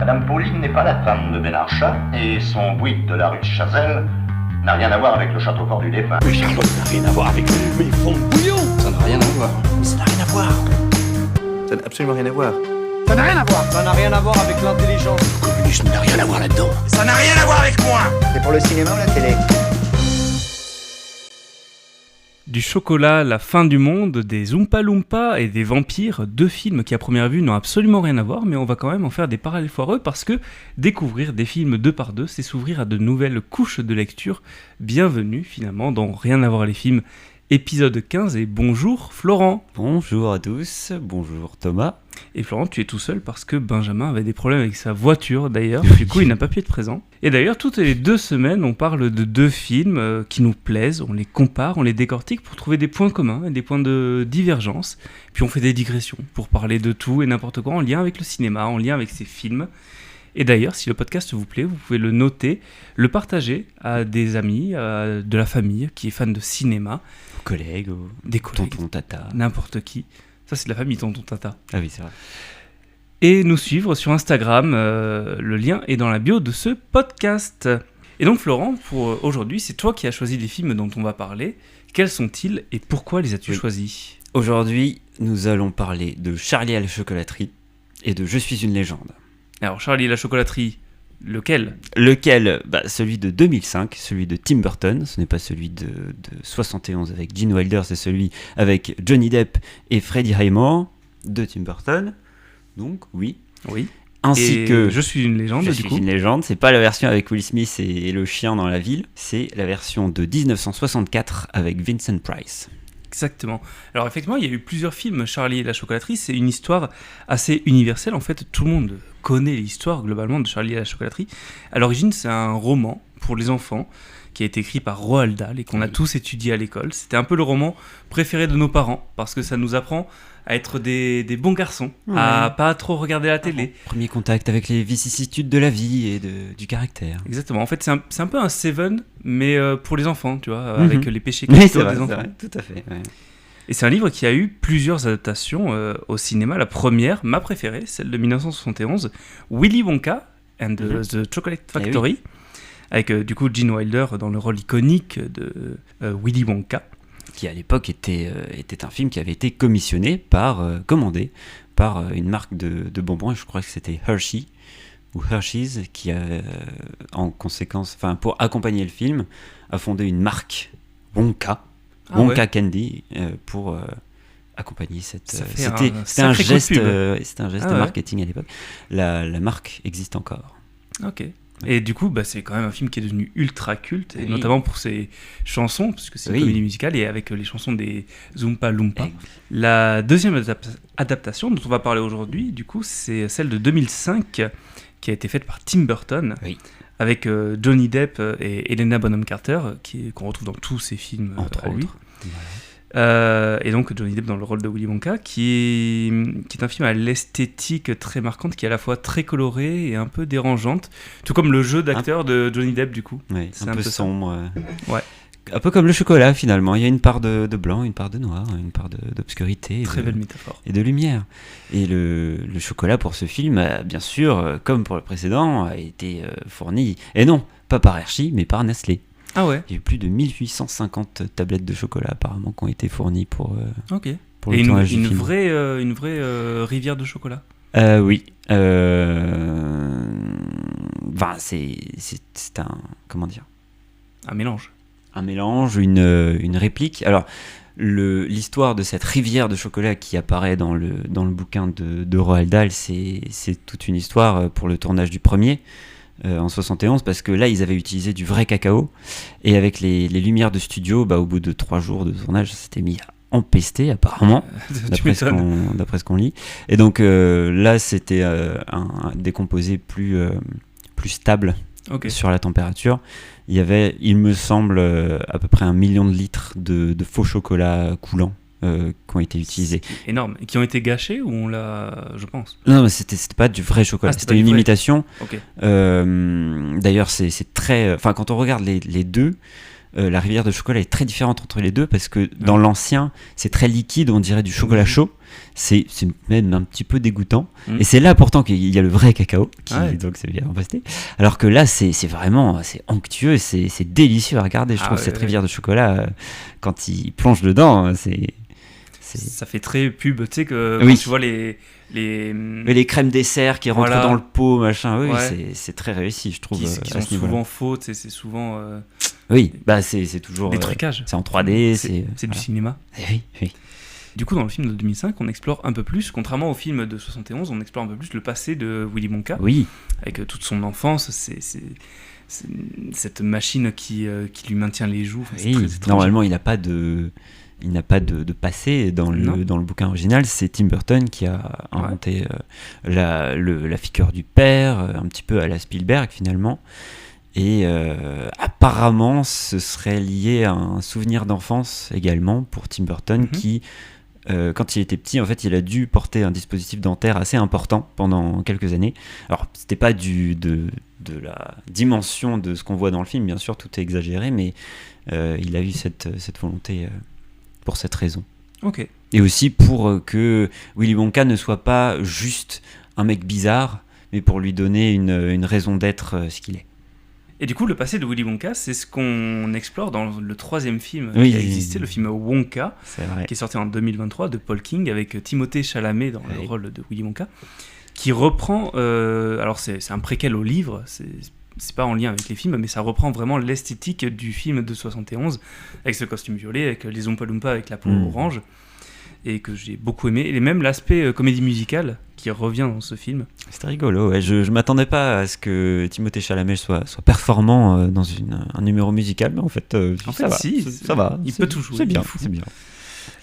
Madame Pauline n'est pas la femme de Benarchat, et son bouygues de la rue de Chazelle n'a rien à voir avec le château fort du défunt. Mais Charlotte n'a rien à voir avec mes fonds de bouillon. Ça n'a rien à voir. Mais ça n'a rien à voir. Ça n'a absolument rien à voir. Ça n'a rien à voir. Ça n'a rien à voir avec l'intelligence. Le communisme n'a rien à voir là-dedans. Ça n'a rien à voir avec moi. C'est pour le cinéma ou la télé? Du chocolat, la fin du monde, des Oompa Loompa et des vampires, deux films qui à première vue n'ont absolument rien à voir, mais on va quand même en faire des parallèles foireux parce que découvrir des films deux par deux, c'est s'ouvrir à de nouvelles couches de lecture. Bienvenue finalement dans Rien à voir les films, épisode 15, et bonjour Florent. Bonjour à tous, bonjour Thomas. Et Florent, tu es tout seul parce que Benjamin avait des problèmes avec sa voiture d'ailleurs, du coup il n'a pas pu être présent. Et d'ailleurs, toutes les 2 semaines, on parle de deux films qui nous plaisent, on les compare, on les décortique pour trouver des points communs et des points de divergence. Puis on fait des digressions pour parler de tout et n'importe quoi en lien avec le cinéma, en lien avec ces films. Et d'ailleurs, si le podcast vous plaît, vous pouvez le noter, le partager à des amis, à de la famille qui est fan de cinéma. Aux collègues, des collègues, tonton, tata. N'importe qui. Ça, c'est de la famille, tonton, tata. Ah oui, c'est vrai. Et nous suivre sur Instagram, le lien est dans la bio de ce podcast. Et donc Florent, pour aujourd'hui, c'est toi qui as choisi les films dont on va parler. Quels sont-ils et pourquoi les as-tu choisis ? Aujourd'hui, nous allons parler de Charlie à la chocolaterie et de Je suis une légende. Alors Charlie et la chocolaterie, lequel ? Lequel ? Celui de 2005, celui de Tim Burton. Ce n'est pas celui de 71 avec Gene Wilder, c'est celui avec Johnny Depp et Freddie Highmore de Tim Burton. Donc oui. Ainsi que Je suis une légende, Je du suis coup. une légende. C'est pas la version avec Will Smith et le chien dans la ville. C'est la version de 1964 avec Vincent Price. Exactement. Alors effectivement, il y a eu plusieurs films, Charlie et la chocolaterie. C'est une histoire assez universelle. En fait, tout le monde connaît l'histoire globalement de Charlie et la chocolaterie. À l'origine, c'est un roman pour les enfants qui a été écrit par Roald Dahl et qu'on a tous étudié à l'école. C'était un peu le roman préféré de nos parents parce que ça nous apprend à être des bons garçons, à pas trop regarder la télé. Premier contact avec les vicissitudes de la vie et du caractère. Exactement. En fait, c'est un peu un Seven, mais pour les enfants, tu vois, avec les péchés capitaux des enfants. Vrai, tout à fait. Ouais. Et c'est un livre qui a eu plusieurs adaptations au cinéma. La première, ma préférée, celle de 1971, Willy Wonka and the Chocolate Factory, avec du coup Gene Wilder dans le rôle iconique de Willy Wonka. Qui à l'époque était un film qui avait été commandé par une marque de bonbons, et je crois que c'était Hershey ou Hershey's, qui a en conséquence, pour accompagner le film, a fondé une marque Wonka Candy pour accompagner cette. C'était un geste marketing à l'époque. La marque existe encore. Ok. Et du coup, c'est quand même un film qui est devenu ultra culte, et notamment pour ses chansons, puisque c'est une comédie musicale, et avec les chansons des Oompa Loompa. La deuxième adaptation dont on va parler aujourd'hui, du coup, c'est celle de 2005, qui a été faite par Tim Burton, avec Johnny Depp et Helena Bonham Carter, qu'on retrouve dans tous ses films entre lui. autres. Et donc Johnny Depp dans le rôle de Willy Wonka, qui est un film à l'esthétique très marquante, qui est à la fois très colorée et un peu dérangeante, tout comme le jeu d'acteur de Johnny Depp du coup. Oui, c'est un peu sombre. Ouais. Un peu comme le chocolat finalement, il y a une part de blanc, une part de noir, une part d'obscurité. Très belle métaphore. Et de lumière. Et le chocolat pour ce film, bien sûr, comme pour le précédent, a été fourni, et non, pas par Hershey, mais par Nestlé. Ah ouais. Il y a eu plus de 1850 tablettes de chocolat apparemment qui ont été fournies pour et le tournage du film. Une vraie rivière de chocolat. Oui. C'est un... Comment dire ? Un mélange. Un mélange, une réplique. Alors, l'histoire de cette rivière de chocolat qui apparaît dans le bouquin de Roald Dahl, c'est toute une histoire pour le tournage du premier. En 71, parce que là ils avaient utilisé du vrai cacao, et avec les lumières de studio, au bout de 3 jours de tournage, ça s'était mis à empester apparemment, d'après ce qu'on lit. Et donc là c'était des composés plus stables sur la température. Il y avait, il me semble, à peu près 1 million de litres de faux chocolat coulant qui ont été utilisés. C'est énorme. Et qui ont été gâchés ou on l'a, je pense. Non, mais c'était pas du vrai chocolat, c'était une imitation. Okay. D'ailleurs, c'est très... quand on regarde les deux, la rivière de chocolat est très différente entre les deux parce que dans l'ancien, c'est très liquide, on dirait du chocolat chaud. C'est même un petit peu dégoûtant. Et c'est là pourtant qu'il y a le vrai cacao, donc c'est bien posté. Alors que là, c'est vraiment c'est onctueux, c'est délicieux à regarder. Je trouve cette rivière de chocolat, quand il plonge dedans, ça fait très pub, tu sais que quand tu vois les crèmes dessert qui rentrent dans le pot, machin. Oui, c'est très réussi, je trouve. Qui sont souvent faux, c'est souvent. Oui, bah c'est toujours. Des trucages. C'est en 3D, c'est du cinéma. Oui. Du coup, dans le film de 2005, on explore un peu plus, contrairement au film de 71, on explore un peu plus le passé de Willy Wonka. Oui. Avec toute son enfance, c'est cette machine qui lui maintient les joues. Enfin, normalement, il n'a pas de passé dans le bouquin original. C'est Tim Burton qui a inventé la figure du père, un petit peu à la Spielberg finalement. Et apparemment, ce serait lié à un souvenir d'enfance également pour Tim Burton qui, quand il était petit, en fait, il a dû porter un dispositif dentaire assez important pendant quelques années. Alors, c'était pas de la dimension de ce qu'on voit dans le film, bien sûr, tout est exagéré, mais il a eu cette volonté pour cette raison. Ok. Et aussi pour que Willy Wonka ne soit pas juste un mec bizarre, mais pour lui donner une raison d'être ce qu'il est. Et du coup, le passé de Willy Wonka, c'est ce qu'on explore dans le troisième film qui a existé, le film Wonka, qui est sorti en 2023 de Paul King, avec Timothée Chalamet dans le rôle de Willy Wonka, qui reprend... alors, c'est un préquel au livre, c'est pas en lien avec les films, mais ça reprend vraiment l'esthétique du film de 71, avec ce costume violet, avec les Oompa Loompa avec la peau orange, et que j'ai beaucoup aimé. Et même l'aspect comédie musicale qui revient dans ce film. C'était rigolo, ouais. Je m'attendais pas à ce que Timothée Chalamet soit performant dans un numéro musical, mais en fait, ça va. Il peut tout jouer. C'est bien.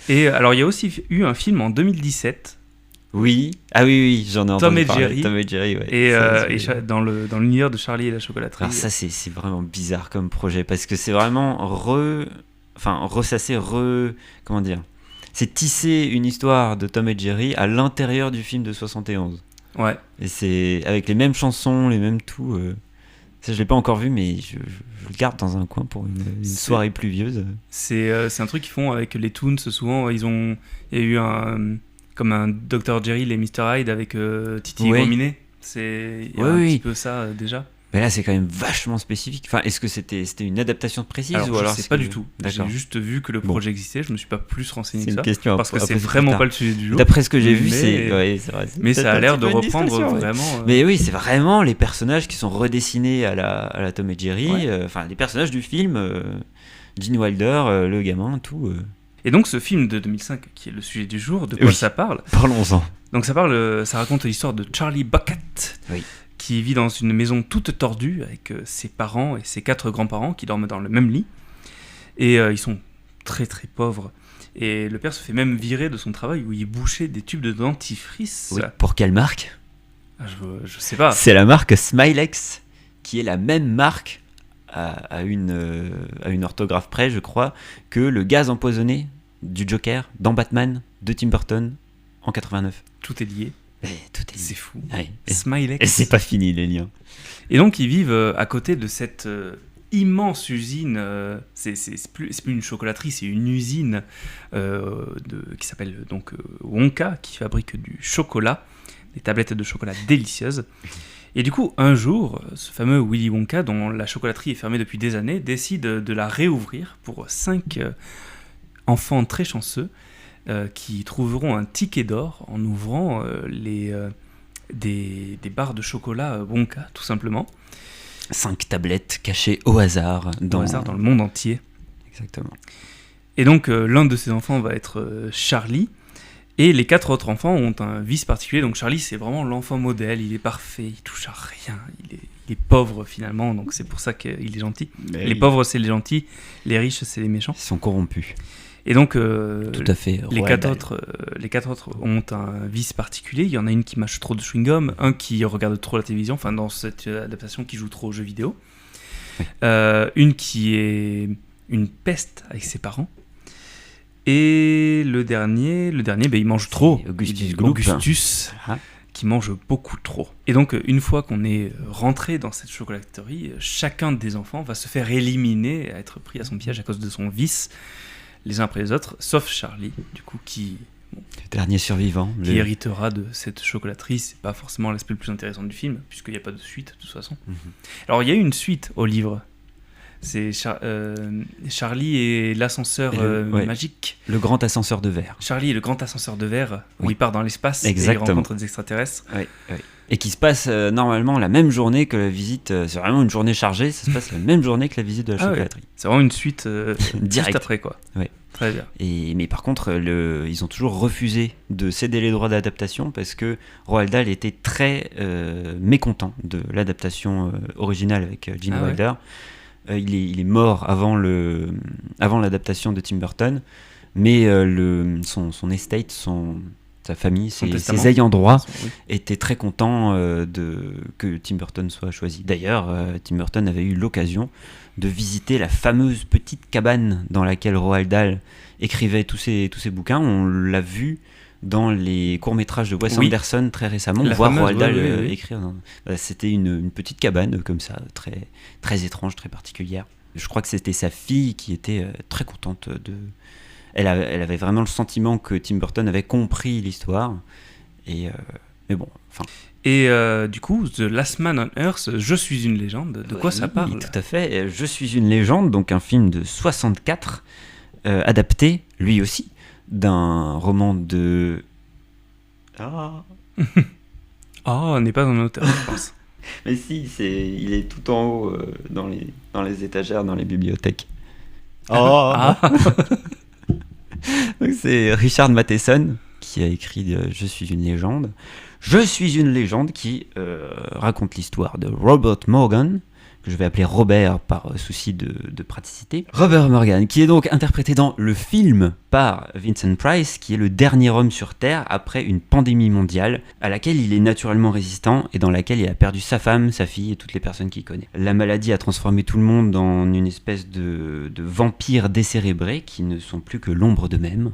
Et alors, il y a aussi eu un film en 2017. Oui, j'en ai entendu parler. Tom et Jerry, ouais. Et dans l'univers de Charlie et la chocolaterie. Alors ça, c'est vraiment bizarre comme projet, parce que c'est vraiment ressasser, comment dire, c'est tisser une histoire de Tom et Jerry à l'intérieur du film de 71. Ouais. Et c'est avec les mêmes chansons, les mêmes tout. Ça, je l'ai pas encore vu, mais je le garde dans un coin pour une soirée pluvieuse. C'est un truc qu'ils font avec les Toons. Souvent, il y a eu comme un Dr. Jerry, les Mr. Hyde avec Titi et Gominet. Il y a un petit peu ça déjà. Mais là, c'est quand même vachement spécifique. Enfin, est-ce que c'était une adaptation précise ou alors je sais pas du tout. J'ai juste vu que le projet existait. Je me suis pas plus renseigné que ça. Question parce que c'est vraiment pas le sujet du jour. D'après ce que j'ai vu, c'est vrai. Mais ça a l'air de reprendre vraiment. Mais oui, c'est vraiment les personnages qui sont redessinés à la Tom et Jerry. Enfin, les personnages du film. Gene Wilder, le gamin, tout. Et donc, ce film de 2005, qui est le sujet du jour, de quoi ça parle ? Parlons-en. Donc, ça raconte l'histoire de Charlie Bucket. Oui. Qui vit dans une maison toute tordue avec ses parents et ses 4 grands-parents qui dorment dans le même lit. Et ils sont très très pauvres. Et le père se fait même virer de son travail où il bouchait des tubes de dentifrice. Oui, pour quelle marque ? Je sais pas. C'est la marque Smilex, qui est la même marque à une orthographe près, je crois, que le gaz empoisonné du Joker dans Batman de Tim Burton en 89. Tout est lié. C'est fou. Ouais. Smilex. Et c'est pas fini les liens. Et donc ils vivent à côté de cette immense usine. C'est plus une chocolaterie, c'est une usine qui s'appelle donc Wonka, qui fabrique du chocolat, des tablettes de chocolat délicieuses. Et du coup, un jour, ce fameux Willy Wonka, dont la chocolaterie est fermée depuis des années, décide de la réouvrir pour 5 enfants très chanceux. Qui trouveront un ticket d'or en ouvrant des barres de chocolat Wonka, tout simplement. 5 tablettes cachées au hasard dans le monde entier. Exactement. Et donc, l'un de ces enfants va être Charlie, et les 4 autres enfants ont un vice particulier. Donc, Charlie, c'est vraiment l'enfant modèle, il est parfait, il touche à rien, il est pauvre finalement, donc c'est pour ça qu'il est gentil. Mais les pauvres, c'est les gentils, les riches, c'est les méchants. Ils sont corrompus. Et donc, tout à fait, les 4 autres ont un vice particulier. Il y en a une qui mâche trop de chewing-gum, un qui regarde trop la télévision, enfin dans cette adaptation qui joue trop aux jeux vidéo. Oui. Une qui est une peste avec ses parents. Et le dernier il mange trop. Augustus, qui mange beaucoup trop. Et donc, une fois qu'on est rentré dans cette chocolaterie, chacun des enfants va se faire éliminer, être pris à son piège à cause de son vice, les uns après les autres, sauf Charlie, du coup, qui Le dernier survivant. héritera de cette chocolaterie. C'est pas forcément l'aspect le plus intéressant du film, puisqu'il n'y a pas de suite, de toute façon. Alors, il y a eu une suite au livre. C'est Charlie et l'ascenseur magique. Le grand ascenseur de verre. Charlie et le grand ascenseur de verre, où il part dans l'espace Exactement. et il rencontre des extraterrestres. Oui. Et qui se passe normalement la même journée que la visite. C'est vraiment une journée chargée, ça se passe la même journée que la visite de la chocolaterie. C'est vraiment une suite Direct. juste après, quoi. Ouais. Très bien. Mais par contre, ils ont toujours refusé de céder les droits d'adaptation parce que Roald Dahl était très mécontent de l'adaptation originale avec Gene Wilder. Il est mort avant l'adaptation de Tim Burton, mais son estate, sa famille, ses ayants droit étaient très contents que Tim Burton soit choisi. D'ailleurs, Tim Burton avait eu l'occasion de visiter la fameuse petite cabane dans laquelle Roald Dahl écrivait tous ses bouquins. On l'a vu dans les courts-métrages de Wes Anderson très récemment, voir Roald Dahl écrire. C'était une petite cabane comme ça, très, très étrange, très particulière. Je crois que c'était sa fille qui était très contente Elle avait vraiment le sentiment que Tim Burton avait compris l'histoire. Mais bon, enfin... Et du coup, The Last Man on Earth, Je suis une légende, de quoi ça parle ? Oui, tout à fait. Je suis une légende, donc un film de 64, adapté, lui aussi, d'un roman de... on n'est pas un auteur, je pense. Mais si, il est tout en haut dans les étagères, dans les bibliothèques. Donc c'est Richard Matheson qui a écrit Je suis une légende. Je suis une légende qui raconte l'histoire de Robert Morgan, que je vais appeler Robert par souci de praticité. Robert Morgan, qui est donc interprété dans le film par Vincent Price, qui est le dernier homme sur Terre après une pandémie mondiale, à laquelle il est naturellement résistant et dans laquelle il a perdu sa femme, sa fille et toutes les personnes qu'il connaît. La maladie a transformé tout le monde dans une espèce de vampires décérébrés qui ne sont plus que l'ombre d'eux-mêmes.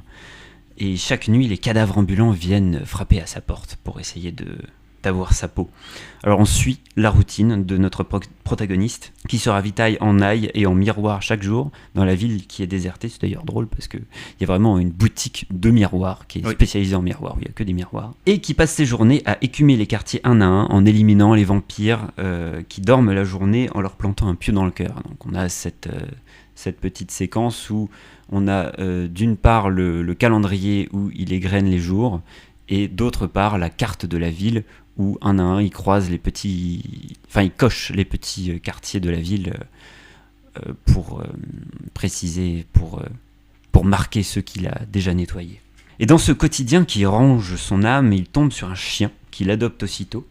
Et chaque nuit, les cadavres ambulants viennent frapper à sa porte pour essayer d'avoir sa peau. Alors on suit la routine de notre protagoniste qui se ravitaille en ail et en miroir chaque jour dans la ville qui est désertée. C'est d'ailleurs drôle parce qu'il y a vraiment une boutique de miroirs qui est spécialisée en miroirs, où il n'y a que des miroirs. Et qui passe ses journées à écumer les quartiers un à un en éliminant les vampires qui dorment la journée en leur plantant un pieu dans le cœur. Donc on a cette petite séquence où on a d'une part le calendrier où il égrène les jours et d'autre part la carte de la ville où un à un il coche les petits quartiers de la ville pour préciser, pour marquer ceux qu'il a déjà nettoyés. Et dans ce quotidien qui range son âme, il tombe sur un chien qu'il adopte aussitôt,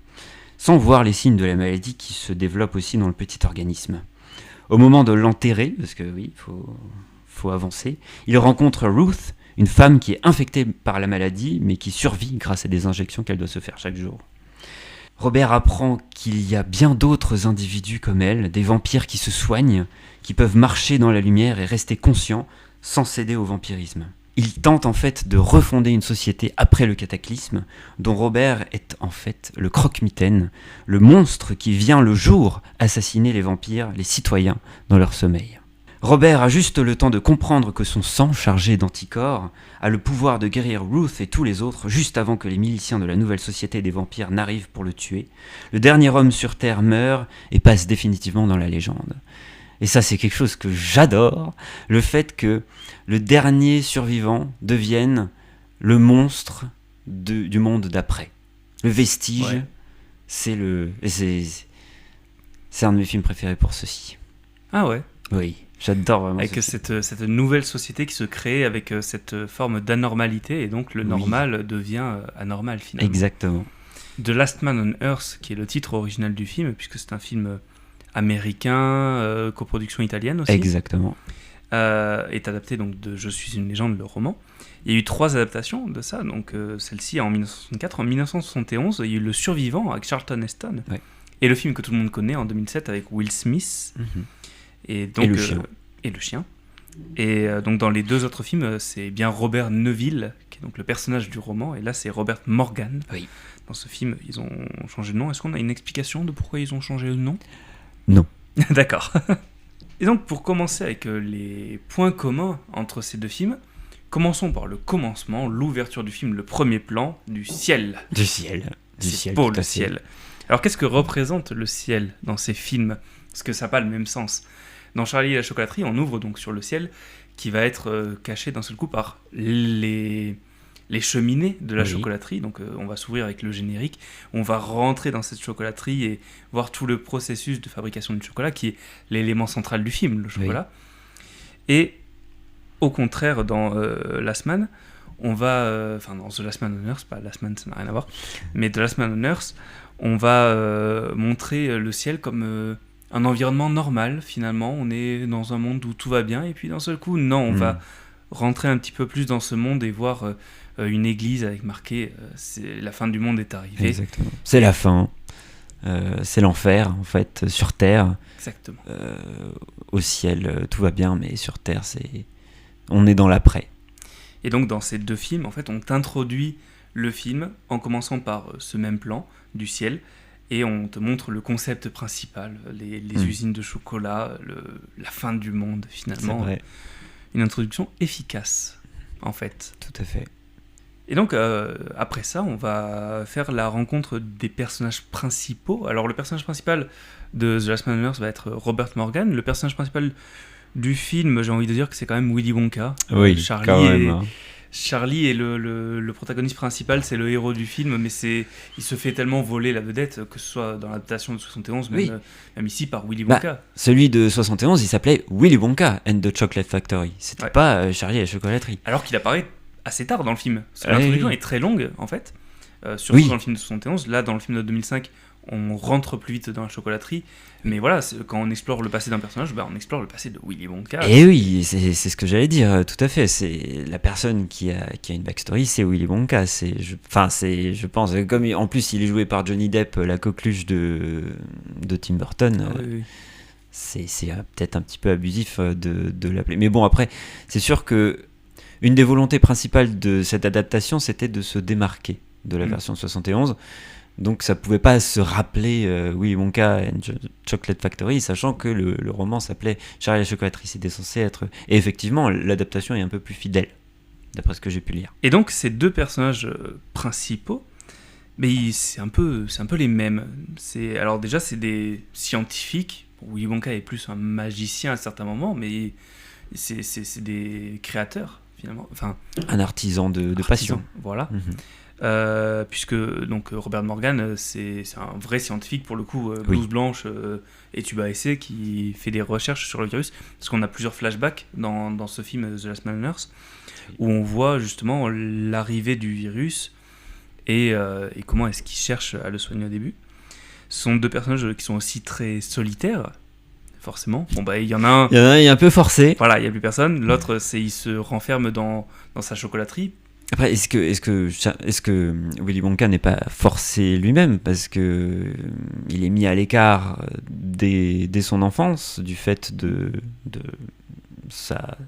sans voir les signes de la maladie qui se développe aussi dans le petit organisme. Au moment de l'enterrer, parce que oui, faut avancer, il rencontre Ruth, une femme qui est infectée par la maladie, mais qui survit grâce à des injections qu'elle doit se faire chaque jour. Robert apprend qu'il y a bien d'autres individus comme elle, des vampires qui se soignent, qui peuvent marcher dans la lumière et rester conscients sans céder au vampirisme. Il tente en fait de refonder une société après le cataclysme, dont Robert est en fait le croque-mitaine, le monstre qui vient le jour assassiner les vampires, les citoyens, dans leur sommeil. Robert a juste le temps de comprendre que son sang chargé d'anticorps a le pouvoir de guérir Ruth et tous les autres juste avant que les miliciens de la nouvelle société des vampires n'arrivent pour le tuer. Le dernier homme sur Terre meurt et passe définitivement dans la légende. Et ça, c'est quelque chose que j'adore, le fait que le dernier survivant devienne le monstre du monde d'après. Le vestige, c'est un de mes films préférés pour ceci. Ah ouais. Oui, j'adore vraiment. Avec cette nouvelle société qui se crée avec cette forme d'anormalité, et donc le normal devient anormal finalement. Exactement. The Last Man on Earth, qui est le titre original du film, puisque c'est un film américain, coproduction italienne aussi. Exactement. Est adapté donc de Je suis une légende, le roman. Il y a eu 3 adaptations de ça, donc celle-ci en 1964. En 1971, il y a eu Le Survivant avec Charlton Heston. Ouais. Et le film que tout le monde connaît en 2007 avec Will Smith. Mm-hmm. Et le chien. Et donc dans les 2 autres films, c'est bien Robert Neville, qui est donc le personnage du roman, et là c'est Robert Morgan. Oui. dans ce film, ils ont changé de nom. Est-ce qu'on a une explication de pourquoi ils ont changé de nom ? Non. D'accord. Et donc, pour commencer avec les points communs entre ces deux films, commençons par le commencement, l'ouverture du film, le premier plan du ciel. Du ciel. C'est beau, le ciel. Alors, qu'est-ce que représente le ciel dans ces films ? Parce que ça n'a pas le même sens. Dans Charlie et la chocolaterie, on ouvre donc sur le ciel qui va être caché d'un seul coup par les cheminées de la chocolaterie. Donc, on va s'ouvrir avec le générique. On va rentrer dans cette chocolaterie et voir tout le processus de fabrication du chocolat qui est l'élément central du film, le chocolat. Oui. Et au contraire, dans Last Man, on va... dans The Last Man on Earth, pas Last Man, ça n'a rien à voir, mais The Last Man on Earth, on va montrer le ciel comme un environnement normal, finalement. On est dans un monde où tout va bien, et puis d'un seul coup, non, on va rentrer un petit peu plus dans ce monde et voir une église avec marqué c'est la fin du monde est arrivée. Exactement. C'est la fin. C'est l'enfer, en fait, sur Terre. Exactement. Au ciel, tout va bien, mais sur Terre, on est dans l'après. Et donc, dans ces deux films, en fait, on t'introduit le film en commençant par ce même plan du ciel, et on te montre le concept principal, les usines de chocolat, la fin du monde, finalement. C'est vrai. Une introduction efficace, en fait. Tout à fait. Et donc, après ça, on va faire la rencontre des personnages principaux. Alors, le personnage principal de The Last Man on Earth va être Robert Morgan. Le personnage principal du film, j'ai envie de dire que c'est quand même Willy Wonka. Oui, Charlie quand même. Charlie est le protagoniste principal, c'est le héros du film, mais il se fait tellement voler la vedette, que ce soit dans l'adaptation de 71, même ici par Willy Wonka. Celui de 71, il s'appelait Willy Wonka and the Chocolate Factory. C'était pas Charlie et la chocolaterie. Alors qu'il apparaît assez tard dans le film. Parce que l'introduction est très longue, en fait. Surtout dans le film de 71. Là, dans le film de 2005, on rentre plus vite dans la chocolaterie. Mais voilà, quand on explore le passé d'un personnage, on explore le passé de Willy Wonka. Et oui, c'est ce que j'allais dire, tout à fait. C'est la personne qui a une backstory, c'est Willy Wonka. Je pense, comme en plus il est joué par Johnny Depp, la coqueluche de Tim Burton. C'est peut-être un petit peu abusif de l'appeler. Mais bon, après, c'est sûr que une des volontés principales de cette adaptation, c'était de se démarquer de la version 71. Donc ça pouvait pas se rappeler Willy Wonka and Chocolate Factory, sachant que le roman s'appelait Charlie et la chocolaterie. C'était censé être... Et effectivement, l'adaptation est un peu plus fidèle, d'après ce que j'ai pu lire. Et donc ces deux personnages principaux, mais c'est un peu les mêmes. Alors déjà, c'est des scientifiques. Willy Wonka est plus un magicien à certains moments, mais c'est des créateurs, finalement. Enfin, un artisan de passion. Voilà. Puisque donc Robert Morgan, c'est un vrai scientifique pour le coup, blouse blanche et tuba essai, qui fait des recherches sur le virus, parce qu'on a plusieurs flashbacks dans ce film The Last Man on Earth, où on voit justement l'arrivée du virus et comment est-ce qu'il cherche à le soigner au début. Ce sont deux personnages qui sont aussi très solitaires, forcément. Il y en a un... Il y en a un, il est un peu forcé. Voilà, il n'y a plus personne. L'autre, il se renferme dans sa chocolaterie. Après, est-ce que Willy Wonka n'est pas forcé lui-même, parce que il est mis à l'écart dès son enfance du fait de sa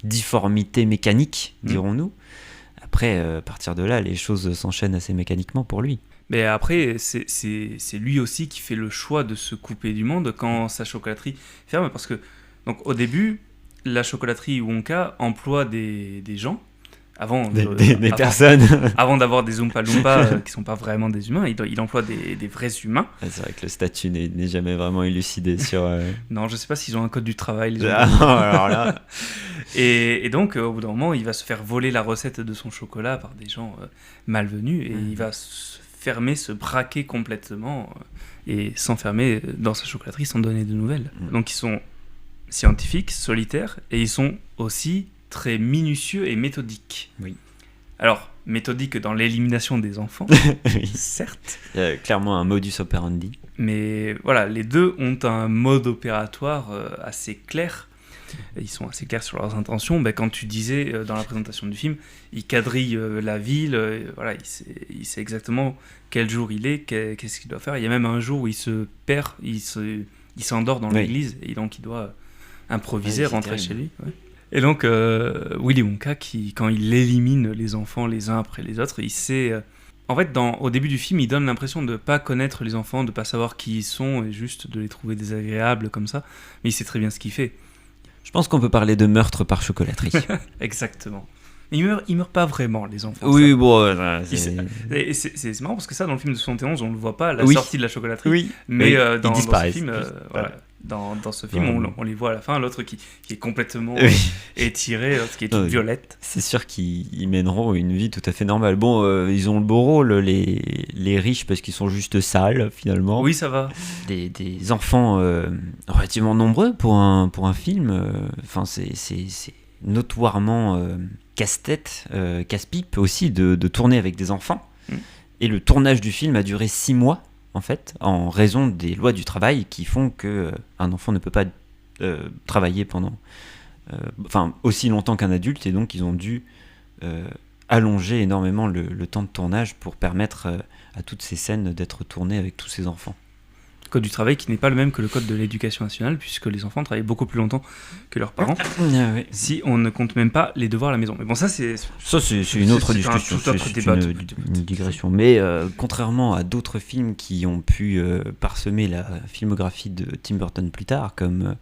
difformité mécanique, dirons-nous. Après, à partir de là, les choses s'enchaînent assez mécaniquement pour lui. Mais après, c'est lui aussi qui fait le choix de se couper du monde quand sa chocolaterie ferme, parce que donc au début, la chocolaterie Wonka emploie des gens. Des personnes. Avant d'avoir des Oompa Loompa qui sont pas vraiment des humains, il emploie des vrais humains. C'est vrai que le statut n'est jamais vraiment élucidé sur... Non, je sais pas s'ils ont un code du travail. Alors là... et donc, au bout d'un moment, il va se faire voler la recette de son chocolat par des gens malvenus, et il va se braquer complètement et s'enfermer dans sa chocolaterie sans donner de nouvelles. Donc ils sont scientifiques, solitaires, et ils sont aussi très minutieux et méthodiques. Oui. Alors, méthodique dans l'élimination des enfants, certes. Il y a clairement un modus operandi. Mais voilà, les deux ont un mode opératoire assez clair. Ils sont assez clairs sur leurs intentions. Quand tu disais dans la présentation du film, il quadrille la ville, voilà, il sait exactement quel jour il est, qu'est-ce qu'il doit faire. Il y a même un jour où il se perd, il s'endort dans l'église, et donc il doit improviser, rentrer chez lui. Ouais. Et donc, Willy Wonka, quand il élimine les enfants les uns après les autres, il sait En fait, au début du film, il donne l'impression de pas connaître les enfants, de pas savoir qui ils sont et juste de les trouver désagréables comme ça. Mais il sait très bien ce qu'il fait. Je pense qu'on peut parler de meurtre par chocolaterie. Exactement. Ils meurent pas vraiment, les enfants. Oui, ça. bon, Et c'est marrant parce que ça, dans le film de 71, on le voit pas, la Oui. sortie de la chocolaterie. Oui. Mais Oui, dans ils ce disparaissent. film, voilà. Dans ce film, Ouais. on les voit à la fin, l'autre qui est complètement Oui. étiré, l'autre qui est toute Oui. violette. C'est sûr qu'ils mèneront une vie tout à fait normale. Bon, ils ont le beau rôle, les riches, parce qu'ils sont juste sales, finalement. Oui, ça va. Des enfants relativement nombreux pour un film. Enfin, c'est notoirement casse-tête, casse-pipe aussi de tourner avec des enfants. Et le tournage du film a duré 6 mois, en fait, en raison des lois du travail qui font que un enfant ne peut pas travailler pendant aussi longtemps qu'un adulte, et donc ils ont dû allonger énormément le temps de tournage pour permettre à toutes ces scènes d'être tournées avec tous ces enfants. Code du travail qui n'est pas le même que le code de l'éducation nationale, puisque les enfants travaillent beaucoup plus longtemps que leurs parents, Ouais. si on ne compte même pas les devoirs à la maison. Mais bon, ça, c'est une autre c'est un discussion, tout autre c'est débat. une digression. Mais contrairement à d'autres films qui ont pu parsemer la filmographie de Tim Burton plus tard, comme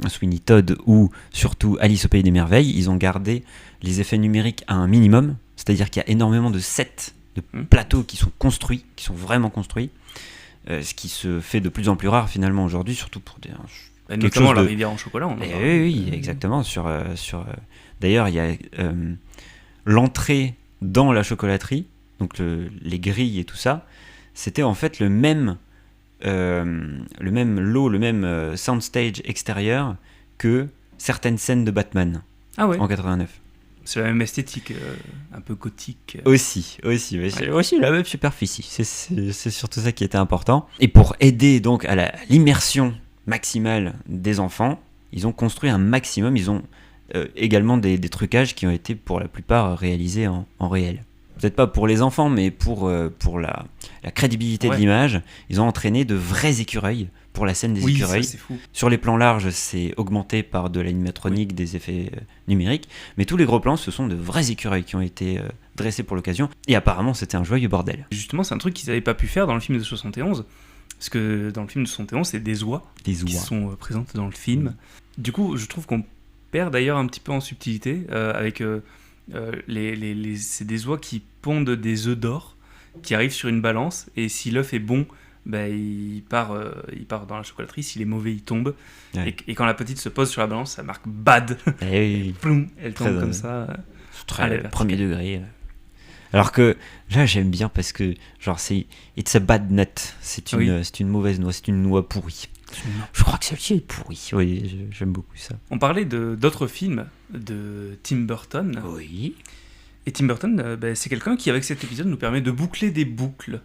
Sweeney Todd ou surtout Alice au Pays des Merveilles, ils ont gardé les effets numériques à un minimum, c'est-à-dire qu'il y a énormément de sets, de plateaux qui sont construits, qui sont vraiment construits, ce qui se fait de plus en plus rare finalement aujourd'hui, surtout pour des... Notamment la rivière en chocolat. Oui, exactement. D'ailleurs, il y a l'entrée dans la chocolaterie, donc les grilles et tout ça, c'était en fait le même lot, le même soundstage extérieur que certaines scènes de Batman en 89. C'est la même esthétique, un peu gothique. Aussi, mais c'est aussi la même superficie. C'est surtout ça qui était important. Et pour aider donc à l'immersion maximale des enfants, ils ont construit un maximum. Ils ont également des trucages qui ont été pour la plupart réalisés en réel. Peut-être pas pour les enfants, mais pour la crédibilité de l'image, ils ont entraîné de vrais écureuils pour la scène des écureuils. Ça, c'est fou. Sur les plans larges, c'est augmenté par de l'animatronique, des effets numériques, mais tous les gros plans, ce sont de vrais écureuils qui ont été dressés pour l'occasion, et apparemment c'était un joyeux bordel. Justement, c'est un truc qu'ils n'avaient pas pu faire dans le film de 71, parce que dans le film de 71, c'est des oies qui sont présentes dans le film. Du coup, je trouve qu'on perd d'ailleurs un petit peu en subtilité, avec c'est des oies qui pondent des œufs d'or, qui arrivent sur une balance, et si l'œuf est bon, il part dans la chocolaterie, s'il est mauvais, il tombe. Ouais. Et quand la petite se pose sur la balance, ça marque bad. Et ploum, elle tombe comme ça. Très premier degré. Alors que là, j'aime bien parce que genre c'est it's a bad nut, c'est une mauvaise noix, c'est une noix pourrie. Je crois que celle-ci est pourrie. Oui, j'aime beaucoup ça. On parlait d'autres films de Tim Burton. Oui. Et Tim Burton, c'est quelqu'un qui, avec cet épisode, nous permet de boucler des boucles.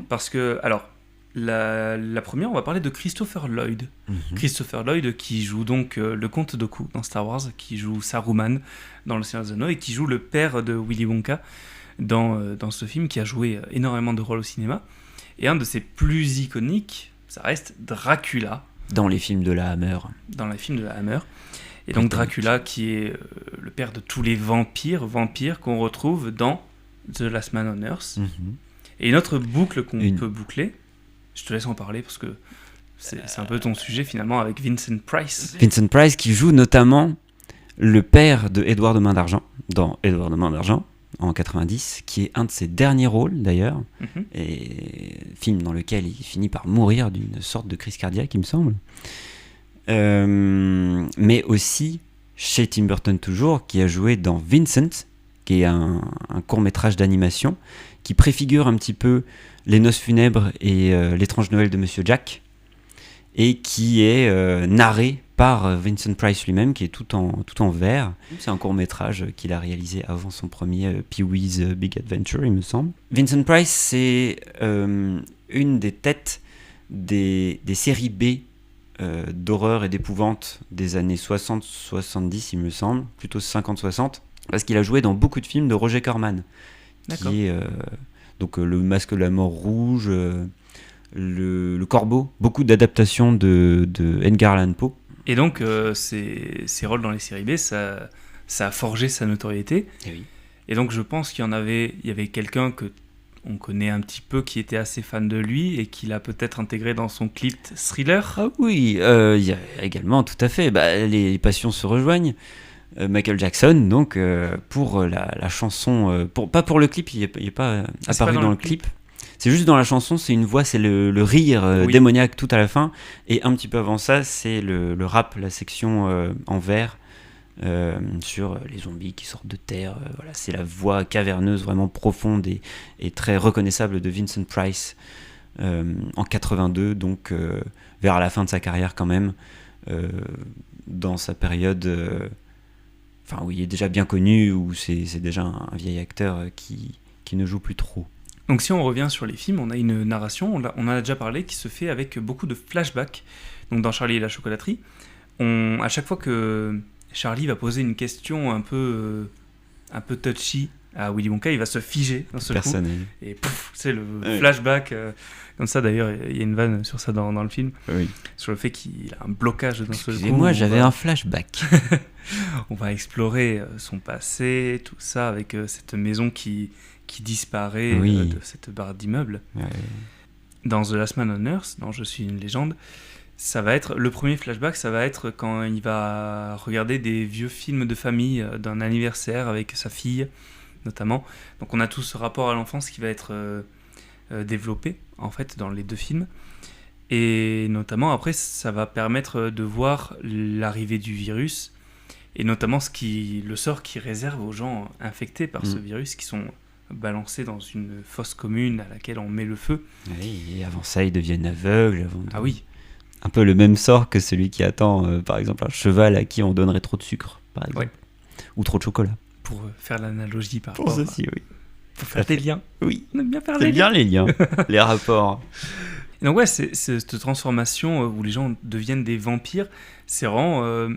Parce que, alors, la première, on va parler de Christopher Lloyd. Christopher Lloyd qui joue donc le comte Dooku dans Star Wars, qui joue Saruman dans Le Seigneur des Anneaux et qui joue le père de Willy Wonka dans ce film, qui a joué énormément de rôles au cinéma. Et un de ses plus iconiques, ça reste Dracula. Dans les films de la Hammer. Et donc Dracula qui est le père de tous les vampires qu'on retrouve dans The Last Man on Earth. Et une autre boucle qu'on peut boucler, je te laisse en parler parce que c'est un peu ton sujet finalement, avec Vincent Price. Vincent Price qui joue notamment le père de Édouard de Main d'Argent dans Édouard de Main d'Argent en 90, qui est un de ses derniers rôles d'ailleurs, et film dans lequel il finit par mourir d'une sorte de crise cardiaque, il me semble. Mais aussi chez Tim Burton toujours, qui a joué dans Vincent, qui est un court-métrage d'animation qui préfigure un petit peu Les Noces funèbres et L'étrange Noël de Monsieur Jack, et qui est narré par Vincent Price lui-même, qui est tout en vert. C'est un court-métrage qu'il a réalisé avant son premier Pee-wee's Big Adventure, il me semble. Vincent Price, c'est une des têtes des séries B d'horreur et d'épouvante des années 60-70, il me semble, plutôt 50-60, parce qu'il a joué dans beaucoup de films de Roger Corman, qui est donc Le Masque de la Mort Rouge, le Corbeau, beaucoup d'adaptations de Edgar Allan Poe. Et donc ces rôles dans les séries B, ça a forgé sa notoriété. Et oui. Et donc je pense qu'il y avait quelqu'un que on connaît un petit peu, qui était assez fan de lui et qu'il a peut-être intégré dans son clip Thriller. Ah oui, il y a également, tout à fait, les passions se rejoignent. Michael Jackson, donc, pour la chanson, pas pour le clip, il n'est pas apparu dans le clip. C'est juste dans la chanson, c'est une voix, c'est le rire démoniaque tout à la fin. Et un petit peu avant ça, c'est le rap, la section en vers, sur les zombies qui sortent de terre. Voilà, c'est la voix caverneuse, vraiment profonde et très reconnaissable de Vincent Price en 82, donc vers la fin de sa carrière quand même, dans sa période... où il est déjà bien connu, où c'est déjà un vieil acteur qui ne joue plus trop. Donc si on revient sur les films, on a une narration, on en a déjà parlé, qui se fait avec beaucoup de flashbacks. Donc dans Charlie et la chocolaterie, à chaque fois que Charlie va poser une question un peu touchy à Willy Wonka, il va se figer d'un seul coup. Et pouf, c'est le flashback. Comme ça, d'ailleurs, il y a une vanne sur ça dans le film. Oui. Sur le fait qu'il a un blocage d'un seul coup. Excusez-moi, j'avais un flashback. On va explorer son passé, tout ça, avec cette maison qui disparaît de cette barre d'immeuble. Ouais. Dans The Last Man on Earth, dans Je suis une légende, ça va être le premier flashback, ça va être quand il va regarder des vieux films de famille d'un anniversaire avec sa fille, notamment. Donc on a tout ce rapport à l'enfance qui va être développé, en fait, dans les deux films. Et notamment, après, ça va permettre de voir l'arrivée du virus, et notamment le sort qu'il réserve aux gens infectés par ce virus, qui sont balancés dans une fosse commune à laquelle on met le feu. Oui, et avant ça, ils deviennent aveugles. Ah oui. Un peu le même sort que celui qui attend, par exemple, un cheval à qui on donnerait trop de sucre, par exemple. Ouais. Ou trop de chocolat. Pour faire l'analogie par rapport à... oui. Pour faire des liens. Oui. On aime bien faire les liens, les rapports. Et donc c'est cette transformation où les gens deviennent des vampires, c'est vraiment...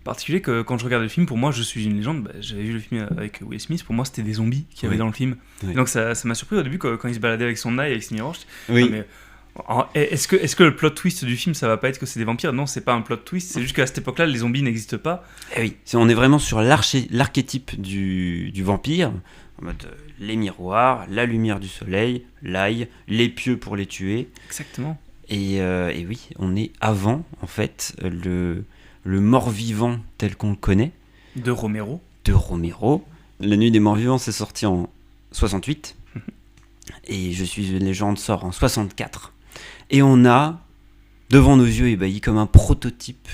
particulier que quand je regarde le film, pour moi, Je suis une légende, j'avais vu le film avec Will Smith, pour moi c'était des zombies qu'il y avait dans le film. Oui. Donc ça m'a surpris au début quand il se baladait avec son œil, avec ses miroirs. Oui. Est-ce que le plot twist du film, ça va pas être que c'est des vampires ? Non, c'est pas un plot twist, c'est juste qu'à cette époque-là, les zombies n'existent pas. Et oui, on est vraiment sur l'archétype du vampire, en mode les miroirs, la lumière du soleil, l'ail, les pieux pour les tuer. Exactement. Et oui, on est avant, en fait, le mort-vivant tel qu'on le connaît. De Romero. La Nuit des Morts-Vivants, c'est sorti en 68. Et Je suis une légende sort en 64. Et on a, devant nos yeux, ébahi comme un prototype